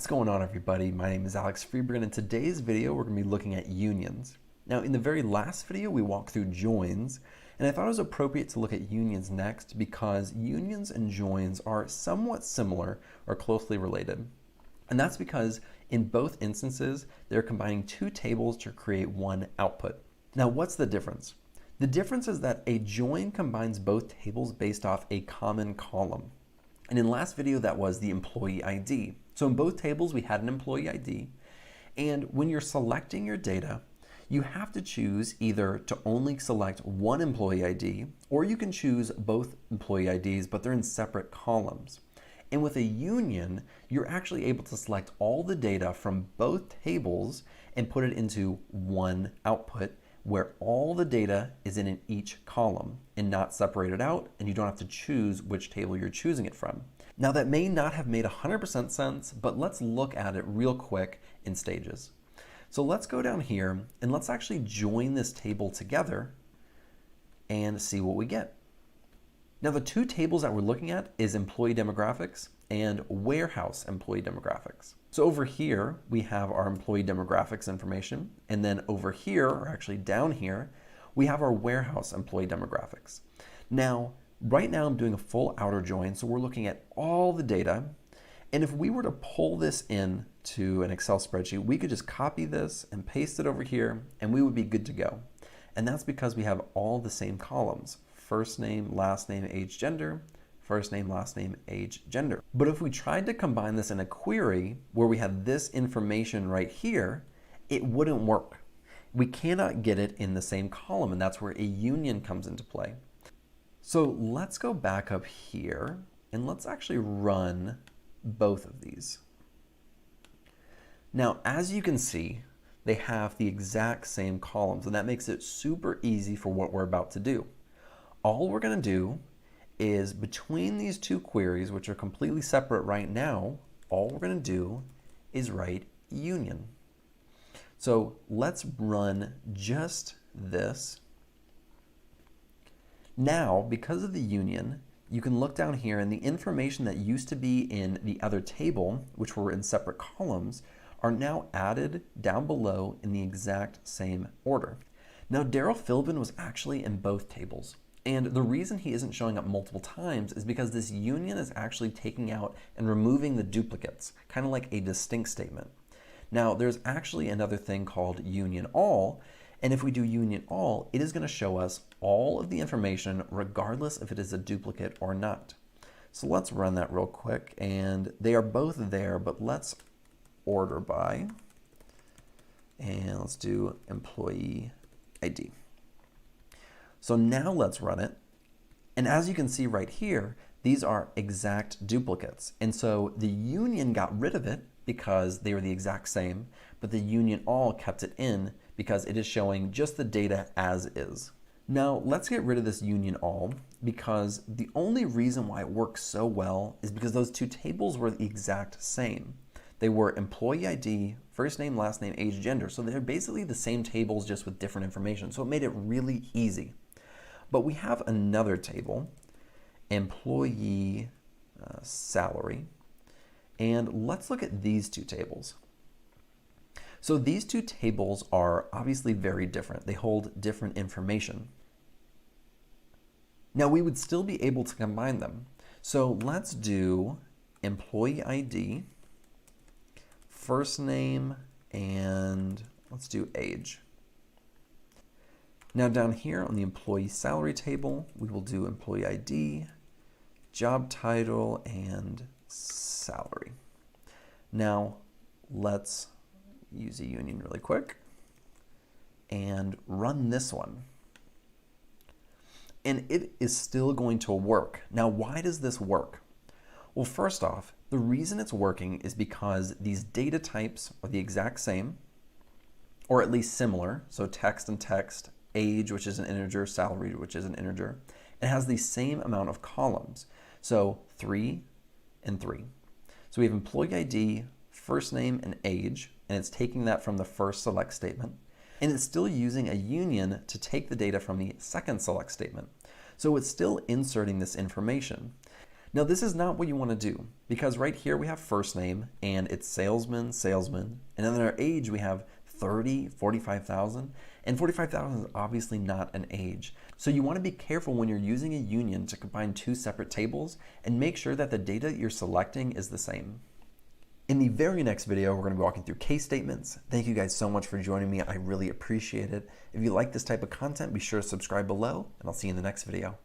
What's going on, everybody? My name is Alex Freeberg, and in today's video we're going to be looking at unions. Now, in the very last video we walked through joins, and I thought it was appropriate to look at unions next because unions and joins are somewhat similar or closely related. And that's because in both instances they're combining two tables to create one output. Now, what's the difference? The difference is that a join combines both tables based off a common column. And in the last video that was the employee ID. So in both tables we had an employee ID, and when you're selecting your data, you have to choose either to only select one employee ID, or you can choose both employee IDs, but they're in separate columns. And with a union, you're actually able to select all the data from both tables and put it into one output where all the data is in each column and not separated out, and you don't have to choose which table you're choosing it from. Now, that may not have made 100% sense, but let's look at it real quick in stages. So let's go down here and let's actually join this table together and see what we get. Now, the two tables that we're looking at is employee demographics and warehouse employee demographics. So over here, we have our employee demographics information, and then over here, or actually down here, we have our warehouse employee demographics. Now, right now I'm doing a full outer join, so we're looking at all the data, and if we were to pull this in to an Excel spreadsheet, we could just copy this and paste it over here, and we would be good to go. And that's because we have all the same columns: first name, last name, age, gender, first name, last name, age, gender. But if we tried to combine this in a query where we had this information right here, it wouldn't work. We cannot get it in the same column, and that's where a union comes into play. So let's go back up here and let's actually run both of these. Now, as you can see, they have the exact same columns, and that makes it super easy for what we're about to do. All we're going to do is between these two queries, which are completely separate right now, all we're going to do is write union. So let's run just this. Now, because of the union, you can look down here, and the information that used to be in the other table, which were in separate columns, are now added down below in the exact same order. Now, Daryl Philbin was actually in both tables. And the reason he isn't showing up multiple times is because this union is actually taking out and removing the duplicates, kind of like a distinct statement. Now, there's actually another thing called union all, and if we do union all, it is going to show us all of the information regardless if it is a duplicate or not. So let's run that real quick, and they are both there, but let's order by, and let's do employee ID. So now let's run it, and as you can see right here, these are exact duplicates, and so the union got rid of it because they were the exact same, but the union all kept it in because it is showing just the data as is. Now let's get rid of this union all, because the only reason why it works so well is because those two tables were the exact same. They were employee ID, first name, last name, age, gender, so they're basically the same tables just with different information, so it made it really easy. But we have another table, employee salary, and let's look at these two tables. So these two tables are obviously very different. They hold different information. Now, we would still be able to combine them. So let's do employee ID, first name, and let's do age. Now down here on the employee salary table, we will do employee ID, job title, and salary. Now let's use a union really quick and run this one. And it is still going to work. Now, why does this work? Well, first off, the reason it's working is because these data types are the exact same, or at least similar. So text and text, age, which is an integer, salary, which is an integer. It has the same amount of columns. So 3 and 3. So we have employee ID, first name, and age, and it's taking that from the first select statement. And it's still using a union to take the data from the second select statement. So it's still inserting this information. Now this is not what you want to do, because right here we have first name and it's salesman, salesman, and then in our age we have 30, 45,000, and 45,000 is obviously not an age. So you want to be careful when you're using a union to combine two separate tables and make sure that the data you're selecting is the same. In the very next video, we're going to be walking through case statements. Thank you guys so much for joining me. I really appreciate it. If you like this type of content, be sure to subscribe below, and I'll see you in the next video.